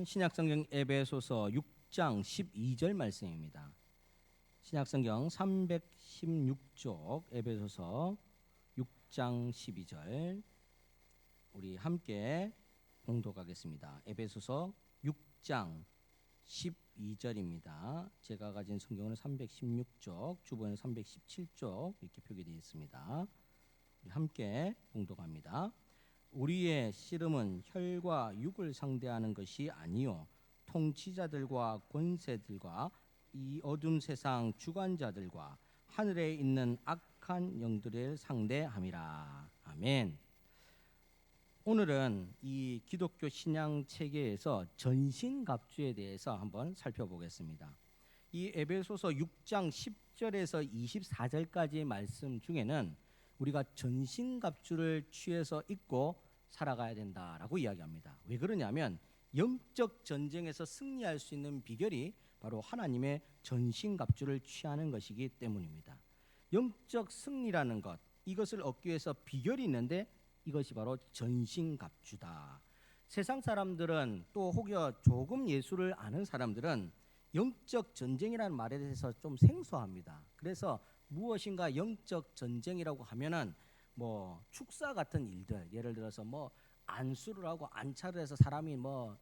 신약성경 에베소서 6장 12절 말씀입니다. 신약성경 316쪽 에베소서 6장 12절 우리 함께 봉독하겠습니다. 에베소서 6장 12절입니다. 제가 가진 성경은 316쪽, 주보에는 317쪽 이렇게 표기되어 있습니다. 우리 함께 봉독합니다. 우리의 씨름은 혈과 육을 상대하는 것이 아니요 통치자들과 권세들과 이 어둠 세상 주관자들과 하늘에 있는 악한 영들을 상대함이라. 아멘. 오늘은 이 기독교 신앙 체계에서 전신갑주에 대해서 한번 살펴보겠습니다. 이 에베소서 6장 10절에서 24절까지의 말씀 중에는 우리가 전신갑주를 취해서 입고 살아가야 된다라고 이야기합니다. 왜 그러냐면 영적 전쟁에서 승리할 수 있는 비결이 바로 하나님의 전신갑주를 취하는 것이기 때문입니다. 영적 승리라는 것, 이것을 얻기 위해서 비결이 있는데 이것이 바로 전신갑주다. 세상 사람들은 또 혹여 조금 예수를 아는 사람들은 영적 전쟁이라는 말에 대해서 좀 생소합니다. 그래서 무엇인가 영적 전쟁이라고 하면은 뭐 축사 같은 일들, 예를 들어서 뭐 안수를 하고 안차를 해서 사람이 뭐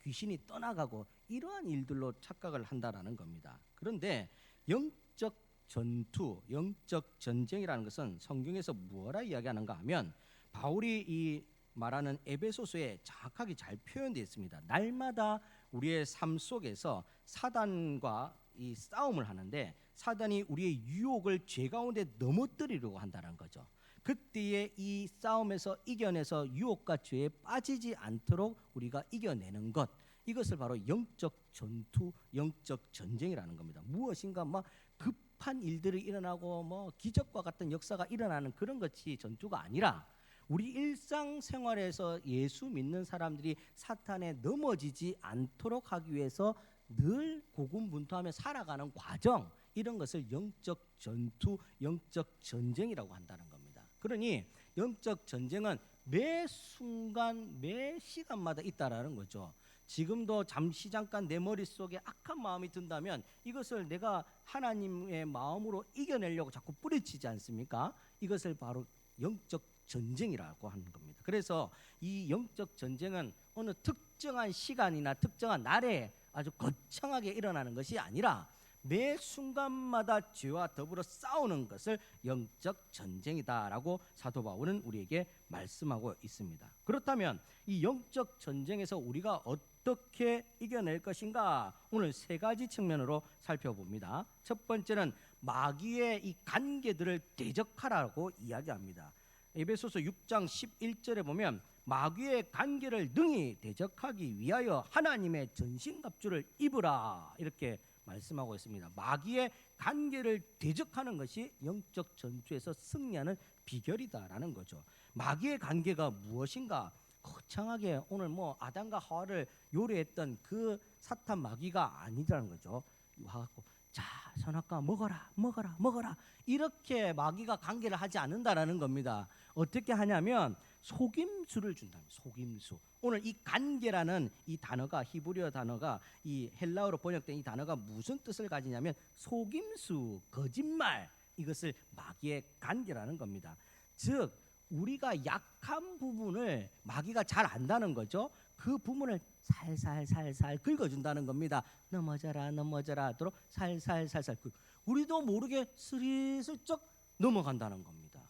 귀신이 떠나가고 이러한 일들로 착각을 한다라는 겁니다. 그런데 영적 전투, 영적 전쟁이라는 것은 성경에서 무엇라 이야기하는가 하면 바울이 이 말하는 에베소서에 정확하게 잘 표현되어 있습니다. 날마다 우리의 삶 속에서 사단과 이 싸움을 하는데 사단이 우리의 유혹을 죄 가운데 넘어뜨리려고 한다는 거죠. 그때의 이 싸움에서 이겨내서 유혹과 죄에 빠지지 않도록 우리가 이겨내는 것, 이것을 바로 영적 전투, 영적 전쟁이라는 겁니다. 무엇인가 막 급한 일들이 일어나고 뭐 기적과 같은 역사가 일어나는 그런 것이 전투가 아니라 우리 일상생활에서 예수 믿는 사람들이 사탄에 넘어지지 않도록 하기 위해서 늘 고군분투하며 살아가는 과정, 이런 것을 영적 전투, 영적 전쟁이라고 한다는 겁니다. 그러니 영적 전쟁은 매 순간, 매 시간마다 있다라는 거죠. 지금도 잠깐 내 머릿속에 악한 마음이 든다면 이것을 내가 하나님의 마음으로 이겨내려고 자꾸 뿌리치지 않습니까? 이것을 바로 영적 전쟁이라고 하는 겁니다. 그래서 이 영적 전쟁은 어느 특정한 시간이나 특정한 날에 아주 거창하게 일어나는 것이 아니라 매 순간마다 죄와 더불어 싸우는 것을 영적 전쟁이다라고 사도 바울은 우리에게 말씀하고 있습니다. 그렇다면 이 영적 전쟁에서 우리가 어떻게 이겨낼 것인가? 오늘 세 가지 측면으로 살펴봅니다. 첫 번째는 마귀의 이 관계들을 대적하라고 이야기합니다. 에베소서 6장 11절에 보면 마귀의 관계를 능히 대적하기 위하여 하나님의 전신갑주를 입으라, 이렇게 말씀하고 있습니다. 마귀의 관계를 대적하는 것이 영적 전투에서 승리하는 비결이다라는 거죠. 마귀의 관계가 무엇인가? 거창하게 오늘 뭐 아담과 하와를 요리했던 그 사탄 마귀가 아니라는 거죠. 와갖고 자, 선악과 먹어라 이렇게 마귀가 관계를 하지 않는다라는 겁니다. 어떻게 하냐면 속임수를 준답니다. 속임수. 오늘 이 관계라는 이 단어가, 히브리어 단어가 이 헬라어로 번역된 이 단어가 무슨 뜻을 가지냐면 속임수, 거짓말, 이것을 마귀의 관계라는 겁니다. 즉 우리가 약한 부분을 마귀가 잘 안다는 거죠. 그 부분을 살살 긁어준다는 겁니다. 넘어져라 하도록 살살 우리도 모르게 스리슬쩍 넘어간다는 겁니다.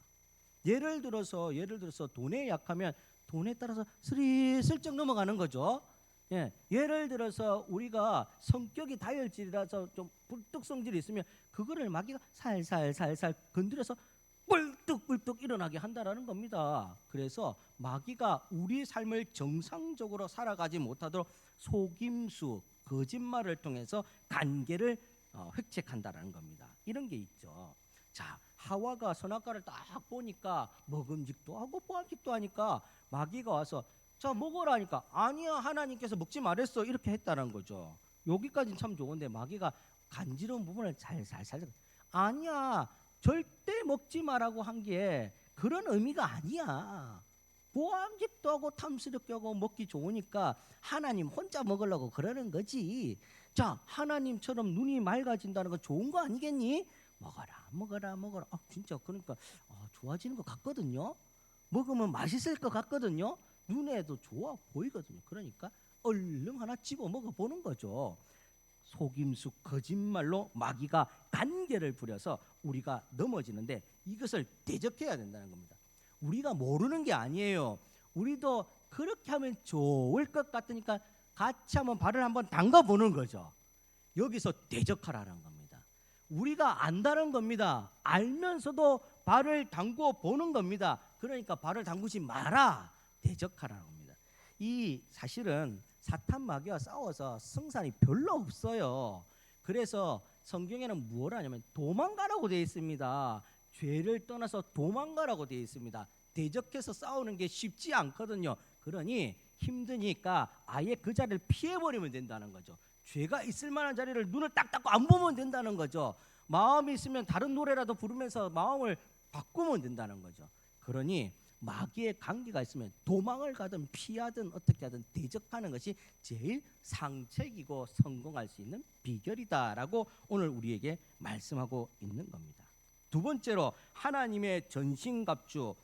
예를 들어서 돈에 약하면 돈에 따라서 스리슬쩍 넘어가는 거죠. 예를 들어서 우리가 성격이 다혈질이라서 좀 불뚝성질이 있으면 그거를 마귀가 살살 건드려서 뿔뚝 일어나게 한다라는 겁니다. 그래서 마귀가 우리 삶을 정상적으로 살아가지 못하도록 속임수, 거짓말을 통해서 관계를 획책한다라는 겁니다. 이런 게 있죠. 자, 하와가 선악과를 딱 보니까 먹음직도 하고 보암직도 하니까 마귀가 와서 자 먹어라 하니까 아니야, 하나님께서 먹지 말랬어, 이렇게 했다는 거죠. 여기까지는 참 좋은데 마귀가 간지러운 부분을 살살 아니야, 절대 먹지 말라고 한 게 그런 의미가 아니야. 보암직도 하고 탐스럽게 하고 먹기 좋으니까 하나님 혼자 먹으려고 그러는 거지. 자, 하나님처럼 눈이 맑아진다는 건 좋은 거 아니겠니? 먹어라 먹어라 먹어라. 진짜 그러니까 좋아지는 것 같거든요. 먹으면 맛있을 것 같거든요. 눈에도 좋아 보이거든요. 그러니까 얼른 하나 집어 먹어보는 거죠. 속임수 거짓말로 마귀가 간계를 부려서 우리가 넘어지는데 이것을 대적해야 된다는 겁니다. 우리가 모르는 게 아니에요. 우리도 그렇게 하면 좋을 것 같으니까 같이 한번 발을 한번 담가보는 거죠. 여기서 대적하라는 겁니다. 우리가 안다는 겁니다. 알면서도 발을 담궈 보는 겁니다. 그러니까 발을 담그지 마라. 대적하라는 겁니다. 이 사실은 사탄 마귀와 싸워서 승산이 별로 없어요. 그래서 성경에는 무엇을 하냐면 도망가라고 되어 있습니다. 죄를 떠나서 도망가라고 되어 있습니다. 대적해서 싸우는 게 쉽지 않거든요. 그러니 힘드니까 아예 그 자리를 피해버리면 된다는 거죠. 죄가 있을 만한 자리를 눈을 딱 닫고 안 보면 된다는 거죠. 마음이 있으면 다른 노래라도 부르면서 마음을 바꾸면 된다는 거죠. 그러니 마귀의 관계가 있으면 도망을 가든 피하든 어떻게 하든 대적하는 것이 제일 상책이고 성공할 수 있는 비결이다라고 오늘 우리에게 말씀하고 있는 겁니다. 두 번째로 하나님의 전신갑주를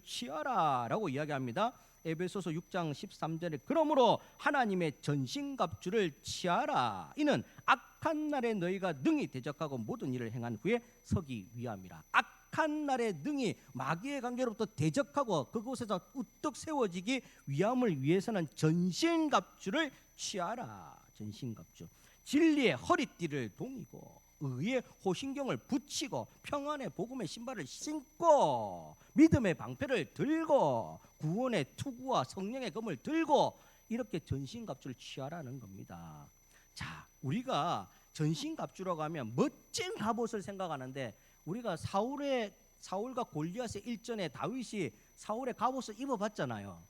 취하라라고 이야기합니다. 에베소서 6장 13절에 그러므로 하나님의 전신갑주를 취하라. 이는 악한 날에 너희가 능히 대적하고 모든 일을 행한 후에 서기 위함이라. 악한 날에 능히 마귀의 관계로부터 대적하고 그곳에서 우뚝 세워지기 위함을 위해서는 전신갑주를 취하라. 전신갑주. 진리의 허리띠를 동이고 의의 호신경을 붙이고 평안의 복음의 신발을 신고 믿음의 방패를 들고 구원의 투구와 성령의 검을 들고 이렇게 전신갑주를 취하라는 겁니다. 자, 우리가 전신갑주라고 하면 멋진 갑옷을 생각하는데 우리가 사울과 골리앗의 일전에 다윗이 사울의 갑옷을 입어봤잖아요.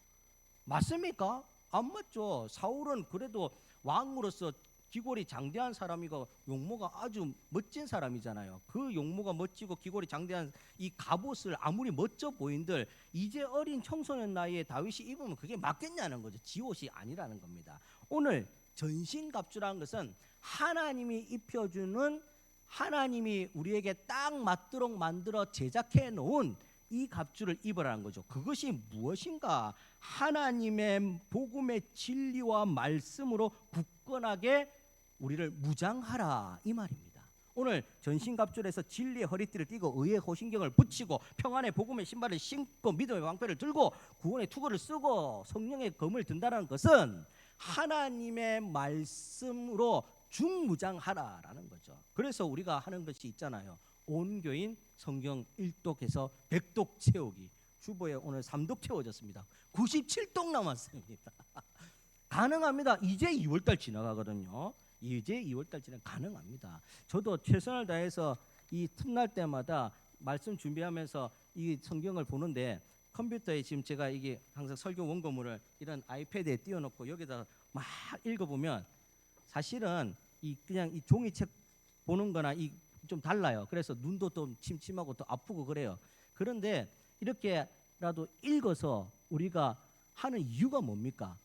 맞습니까? 안 맞죠. 사울은 그래도 왕으로서 기골이 장대한 사람이고 용모가 아주 멋진 사람이잖아요. 그 용모가 멋지고 기골이 장대한 이 갑옷을 아무리 멋져 보인들 이제 어린 청소년 나이에 다윗이 입으면 그게 맞겠냐는 거죠. 지옷이 아니라는 겁니다. 오늘 전신갑주라는 것은 하나님이 입혀주는 하나님이 우리에게 딱 맞도록 만들어 제작해 놓은 이 갑주를 입으라는 거죠. 그것이 무엇인가? 하나님의 복음의 진리와 말씀으로 굳건하게 우리를 무장하라 이 말입니다. 오늘 전신갑주에서 진리의 허리띠를 띠고 의의 호신경을 붙이고 평안의 복음의 신발을 신고 믿음의 방패를 들고 구원의 투구를 쓰고 성령의 검을 든다는 것은 하나님의 말씀으로 중무장하라라는 거죠. 그래서 우리가 하는 것이 있잖아요. 온교인 성경 1독에서 100독 채우기. 주보에 오늘 3독 채워졌습니다. 97독 남았습니다. 가능합니다. 이제 2월달 지나가거든요. 이제 2월달 지나 가능합니다. 저도 최선을 다해서 이 틈날 때마다 말씀 준비하면서 이 성경을 보는데 컴퓨터에 지금 제가 이게 항상 설교 원고물을 이런 아이패드에 띄워놓고 여기다 막 읽어보면 사실은 그냥 이 종이책 보는 거나 좀 달라요. 그래서 눈도 좀 침침하고 또 아프고 그래요. 그런데 이렇게라도 읽어서 우리가 하는 이유가 뭡니까?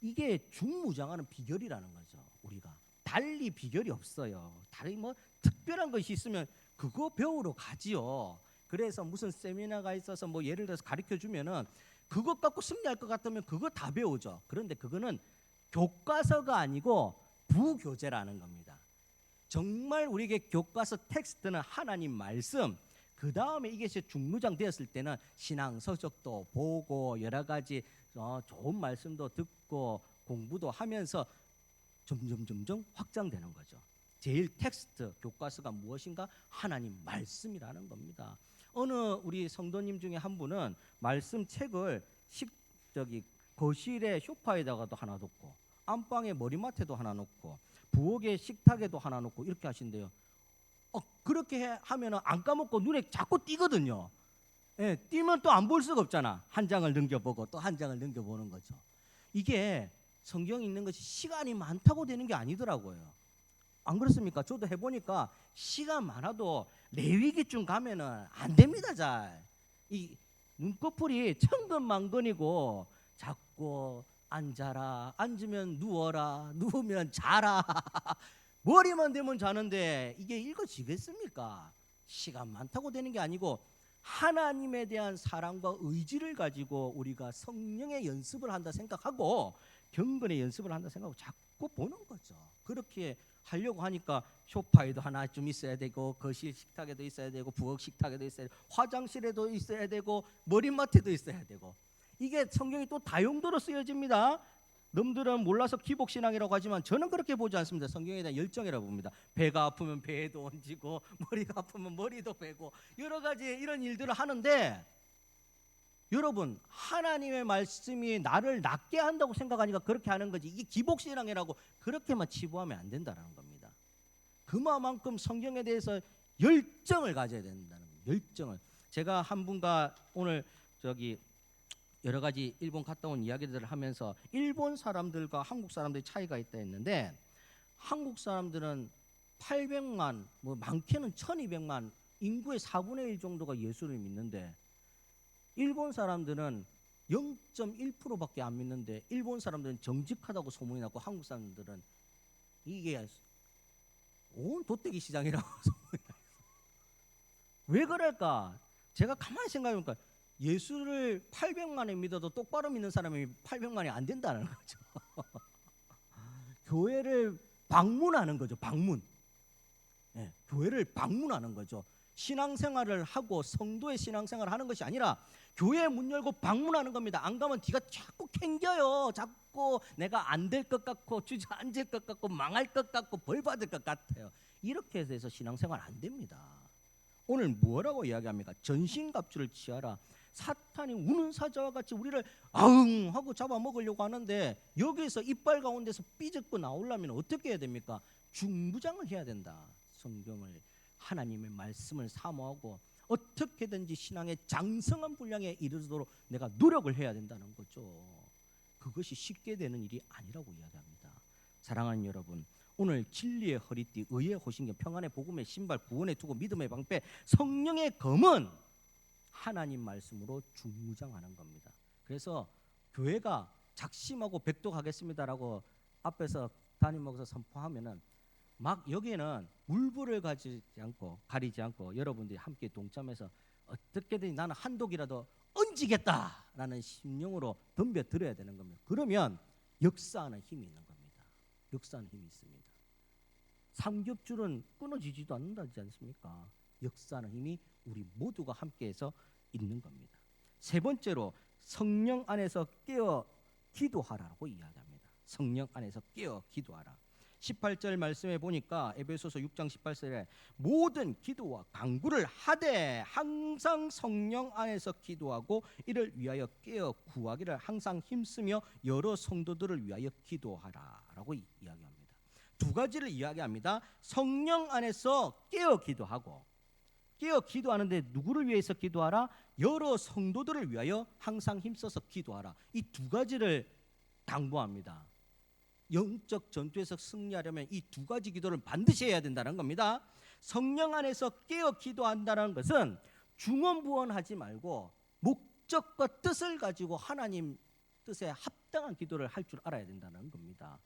이게 중무장하는 비결이라는 거죠. 우리가 달리 비결이 없어요. 다른 뭐 특별한 것이 있으면 그거 배우러 가지요. 그래서 무슨 세미나가 있어서 뭐 예를 들어서 가르쳐 주면은 그것 갖고 승리할 것 같으면 그거 다 배우죠. 그런데 그거는 교과서가 아니고 부교재라는 겁니다. 정말 우리에게 교과서 텍스트는 하나님 말씀, 그 다음에 이게 중무장 되었을 때는 신앙 서적도 보고 여러 가지 좋은 말씀도 듣고 공부도 하면서 점점 확장되는 거죠. 제일 텍스트 교과서가 무엇인가? 하나님 말씀이라는 겁니다. 어느 우리 성도님 중에 한 분은 말씀 책을 거실에 소파에다가도 하나 놓고 안방에 머리맡에도 하나 놓고 부엌에 식탁에도 하나 놓고 이렇게 하신대요. 그렇게 하면은 안 까먹고 눈에 자꾸 띄거든요. 예, 띄면 또 안 볼 수가 없잖아. 한 장을 넘겨보고 또 한 장을 넘겨보는 거죠. 이게 성경 읽는 것이 시간이 많다고 되는 게 아니더라고요. 안 그렇습니까? 저도 해보니까 시간 많아도 레위기쯤 가면은 안 됩니다. 잘 눈꺼풀이 천근만근이고 자꾸 앉아라, 앉으면 누워라, 누우면 자라 머리만 대면 자는데 이게 읽어지겠습니까? 시간 많다고 되는 게 아니고 하나님에 대한 사랑과 의지를 가지고 우리가 성령의 연습을 한다 생각하고 경건의 연습을 한다 생각하고 자꾸 보는 거죠. 그렇게 하려고 하니까 소파에도 하나쯤 있어야 되고 거실 식탁에도 있어야 되고 부엌 식탁에도 있어야 되고 화장실에도 있어야 되고 머리맡에도 있어야 되고, 이게 성경이 또 다용도로 쓰여집니다. 남들은 몰라서 기복신앙이라고 하지만 저는 그렇게 보지 않습니다. 성경에 대한 열정이라고 봅니다. 배가 아프면 배에도 얹고 머리가 아프면 머리도 베고 여러 가지 이런 일들을 하는데, 여러분 하나님의 말씀이 나를 낫게 한다고 생각하니까 그렇게 하는 거지, 이게 기복신앙이라고 그렇게만 치부하면 안 된다는 겁니다. 그만큼 성경에 대해서 열정을 가져야 된다는 거예요. 열정을. 제가 한 분과 오늘 여러 가지 일본 갔다 온 이야기들을 하면서 일본 사람들과 한국 사람들의 차이가 있다 했는데, 한국 사람들은 800만, 뭐 많게는 1200만, 인구의 4분의 1 정도가 예수를 믿는데 일본 사람들은 0.1%밖에 안 믿는데, 일본 사람들은 정직하다고 소문이 났고 한국 사람들은 이게 온 도떼기 시장이라고 소문이 났어요. 왜 그럴까? 제가 가만히 생각해보니까 예수를 800만이 믿어도 똑바로 믿는 사람이 800만이 안 된다는 거죠. 교회를 방문하는 거죠. 방문. 네, 교회를 방문하는 거죠. 신앙생활을 하고 성도의 신앙생활을 하는 것이 아니라 교회 문 열고 방문하는 겁니다. 안 가면 뒤가 자꾸 캥겨요. 자꾸 내가 안 될 것 같고 주저앉을 것 같고 망할 것 같고 벌 받을 것 같아요. 이렇게 해서 신앙생활 안 됩니다. 오늘 뭐라고 이야기합니까? 전신갑주를 취하라. 사탄이 우는 사자와 같이 우리를 아웅 하고 잡아먹으려고 하는데, 여기에서 이빨 가운데서 삐죽고 나오려면 어떻게 해야 됩니까? 중부장을 해야 된다. 성경을, 하나님의 말씀을 사모하고 어떻게든지 신앙의 장성한 분량에 이르도록 내가 노력을 해야 된다는 거죠. 그것이 쉽게 되는 일이 아니라고 이야기합니다. 사랑하는 여러분, 오늘 진리의 허리띠, 의의 호신경, 평안의 복음의 신발, 구원의 투구, 믿음의 방패, 성령의 검은 하나님 말씀으로 중무장하는 겁니다. 그래서 교회가 작심하고 백독하겠습니다라고 앞에서 담임 목사 선포하면은 막 여기에는 울분을 가리지 않고 여러분들이 함께 동참해서 어떻게든 나는 한 독이라도 얹지겠다라는 심령으로 덤벼들어야 되는 겁니다. 그러면 역사하는 힘이 있는 겁니다. 역사하는 힘이 있습니다. 삼겹줄은 끊어지지도 않는다지 않습니까? 역사하는 힘이 우리 모두가 함께해서 있는 겁니다. 세 번째로 성령 안에서 깨어 기도하라고 이야기합니다. 성령 안에서 깨어 기도하라. 18절 말씀에 보니까 에베소서 6장 18절에 모든 기도와 간구를 하되 항상 성령 안에서 기도하고 이를 위하여 깨어 구하기를 항상 힘쓰며 여러 성도들을 위하여 기도하라라고 이야기합니다. 두 가지를 이야기합니다. 성령 안에서 깨어 기도하고, 깨어 기도하는데 누구를 위해서 기도하라? 여러 성도들을 위하여 항상 힘써서 기도하라. 이 두 가지를 당부합니다. 영적 전투에서 승리하려면 이 두 가지 기도를 반드시 해야 된다는 겁니다. 성령 안에서 깨어 기도한다는 것은 중언부언하지 말고 목적과 뜻을 가지고 하나님 뜻에 합당한 기도를 할 줄 알아야 된다는 겁니다.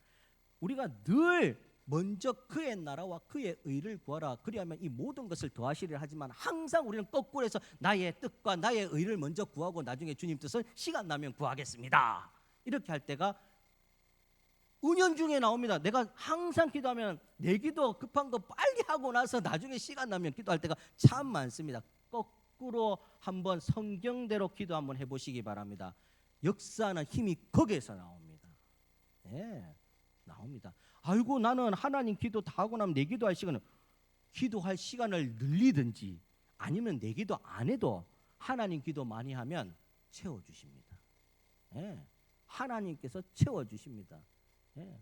우리가 늘 먼저 그의 나라와 그의 의를 구하라, 그리하면 이 모든 것을 더하시리라 하지만 항상 우리는 거꾸로 해서 나의 뜻과 나의 의를 먼저 구하고 나중에 주님 뜻은 시간 나면 구하겠습니다, 이렇게 할 때가 은연중에 나옵니다. 내가 항상 기도하면 내 기도 급한 거 빨리 하고 나서 나중에 시간 나면 기도할 때가 참 많습니다. 거꾸로 한번 성경대로 기도 한번 해보시기 바랍니다. 역사하는 힘이 거기에서 나옵니다. 네, 나옵니다. 아이고 나는 하나님 기도 다 하고 나면 내 기도할 시간을 늘리든지 아니면 내 기도 안 해도 하나님 기도 많이 하면 채워주십니다. 네, 하나님께서 채워주십니다. 네,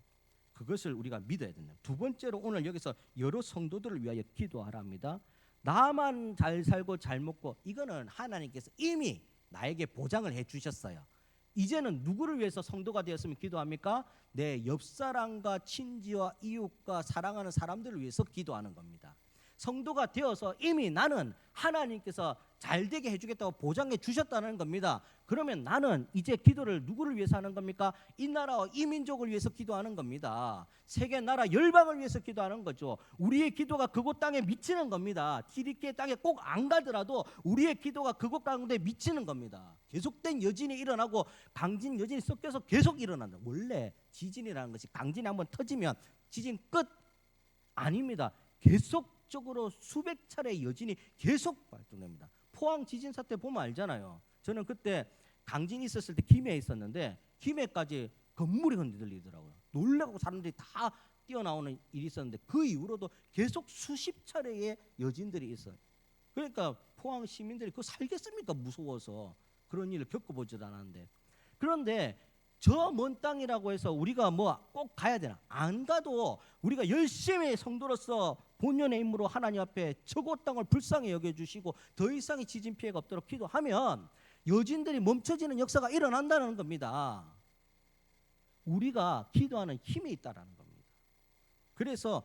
그것을 우리가 믿어야 된다. 두 번째로 오늘 여기서 여러 성도들을 위하여 기도하랍니다. 나만 잘 살고 잘 먹고 이거는 하나님께서 이미 나에게 보장을 해주셨어요. 이제는 누구를 위해서 성도가 되었으면 기도합니까? 내 옆사람과 친지와 이웃과 사랑하는 사람들을 위해서 기도하는 겁니다. 성도가 되어서 이미 나는 하나님께서 잘 되게 해주겠다고 보장해 주셨다는 겁니다. 그러면 나는 이제 기도를 누구를 위해서 하는 겁니까? 이 나라와 이 민족을 위해서 기도하는 겁니다. 세계 나라 열방을 위해서 기도하는 거죠. 우리의 기도가 그곳 땅에 미치는 겁니다. 튀르키예 땅에 꼭 안 가더라도 우리의 기도가 그곳 가운데 미치는 겁니다. 계속된 여진이 일어나고 강진 여진이 섞여서 계속 일어난다. 원래 지진이라는 것이 강진이 한번 터지면 지진 끝 아닙니다. 계속적으로 수백 차례의 여진이 계속 발동됩니다. 포항 지진 사태 보면 알잖아요. 저는 그때 강진이 있었을 때 김해에 있었는데 김해까지 건물이 흔들리더라고요. 놀라고 사람들이 다 뛰어나오는 일이 있었는데 그 이후로도 계속 수십 차례의 여진들이 있어요. 그러니까 포항 시민들이 그거 살겠습니까? 무서워서 그런 일을 겪어보지도 않았는데. 그런데 저 먼 땅이라고 해서 우리가 뭐 꼭 가야 되나? 안 가도 우리가 열심히 성도로서 본연의 임무로 하나님 앞에 저곳 땅을 불쌍히 여겨주시고 더 이상의 지진 피해가 없도록 기도하면 여진들이 멈춰지는 역사가 일어난다는 겁니다. 우리가 기도하는 힘이 있다는 겁니다. 그래서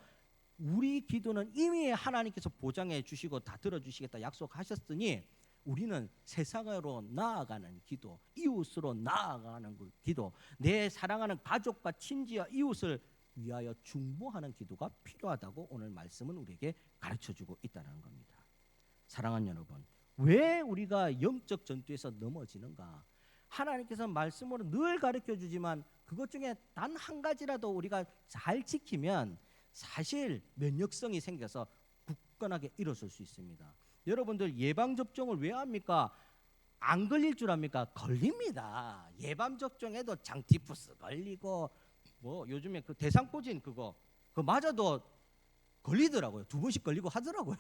우리 기도는 이미 하나님께서 보장해 주시고 다 들어주시겠다 약속하셨으니 우리는 세상으로 나아가는 기도, 이웃으로 나아가는 기도, 내 사랑하는 가족과 친지와 이웃을 위하여 중보하는 기도가 필요하다고 오늘 말씀은 우리에게 가르쳐주고 있다는 겁니다. 사랑하는 여러분, 왜 우리가 영적 전투에서 넘어지는가? 하나님께서 말씀으로 늘 가르쳐주지만 그것 중에 단 한 가지라도 우리가 잘 지키면 사실 면역성이 생겨서 굳건하게 일어설 수 있습니다. 여러분들 예방접종을 왜 합니까? 안 걸릴 줄 압니까? 걸립니다. 예방접종에도 장티푸스 걸리고 뭐 요즘에 그 대상포진 그거 맞아도 걸리더라고요. 2번씩 걸리고 하더라고요.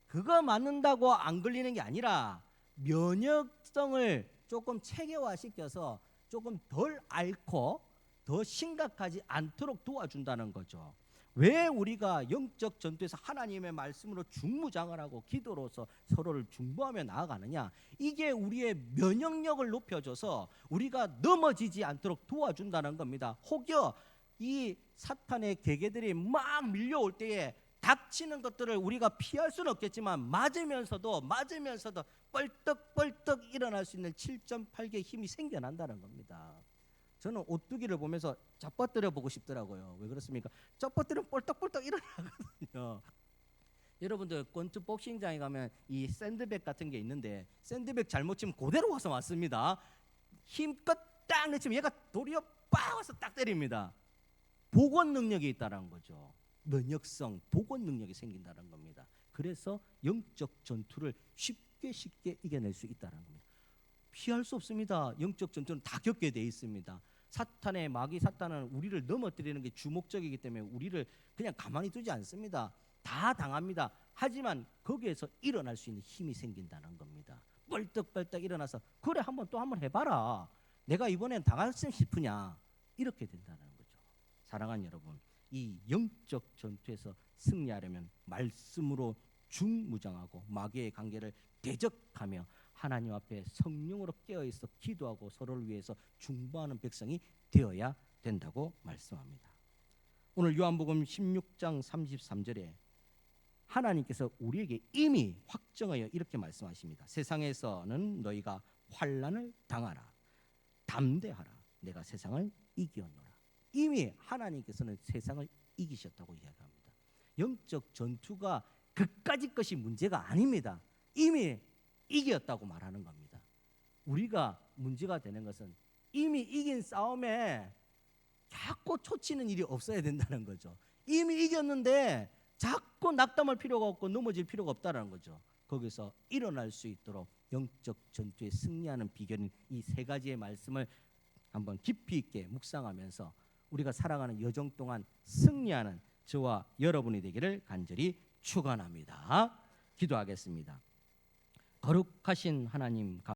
그거 맞는다고 안 걸리는 게 아니라 면역성을 조금 체계화시켜서 조금 덜 앓고 더 심각하지 않도록 도와준다는 거죠. 왜 우리가 영적 전투에서 하나님의 말씀으로 중무장을 하고 기도로서 서로를 중보하며 나아가느냐? 이게 우리의 면역력을 높여줘서 우리가 넘어지지 않도록 도와준다는 겁니다. 혹여 이 사탄의 계계들이 막 밀려올 때에 닥치는 것들을 우리가 피할 수는 없겠지만 맞으면서도 뻘떡뻘떡 일어날 수 있는 7.8개의 힘이 생겨난다는 겁니다. 저는 오뚜기를 보면서 잡아뜨려 보고 싶더라고요. 왜 그렇습니까? 잡아뜨리면 뻘떡뻘떡 일어나거든요. 여러분들 권투 복싱장에 가면 이 샌드백 같은 게 있는데 샌드백 잘못 치면 그대로 와서 맞습니다. 힘껏 딱 내치면 얘가 도리어 빡 와서 딱 때립니다. 복원 능력이 있다는 거죠. 면역성, 복원 능력이 생긴다는 겁니다. 그래서 영적 전투를 쉽게 이겨낼 수 있다는 겁니다. 피할 수 없습니다. 영적 전투는 다 겪게 돼 있습니다. 사탄의 마귀 사탄은 우리를 넘어뜨리는 게 주목적이기 때문에 우리를 그냥 가만히 두지 않습니다. 다 당합니다. 하지만 거기에서 일어날 수 있는 힘이 생긴다는 겁니다. 뻘떡뻘떡 일어나서 그래 한번 해봐라. 내가 이번엔 당했으면 싶으냐. 이렇게 된다는 거죠. 사랑하는 여러분, 이 영적 전투에서 승리하려면 말씀으로 중무장하고 마귀의 관계를 대적하며 하나님 앞에 성령으로 깨어있어 기도하고 서로를 위해서 중보하는 백성이 되어야 된다고 말씀합니다. 오늘 요한복음 16장 33절에 하나님께서 우리에게 이미 확정하여 이렇게 말씀하십니다. 세상에서는 너희가 환난을 당하라. 담대하라. 내가 세상을 이기었노라. 이미 하나님께서는 세상을 이기셨다고 이야기합니다. 영적 전투가 그까짓 것이 문제가 아닙니다. 이미 이겼다고 말하는 겁니다. 우리가 문제가 되는 것은 이미 이긴 싸움에 자꾸 초치는 일이 없어야 된다는 거죠. 이미 이겼는데 자꾸 낙담할 필요가 없고 넘어질 필요가 없다는 거죠. 거기서 일어날 수 있도록 영적 전투에 승리하는 비결인 이 세 가지의 말씀을 한번 깊이 있게 묵상하면서 우리가 살아가는 여정 동안 승리하는 저와 여러분이 되기를 간절히 축원합니다. 기도하겠습니다. 거룩하신 하나님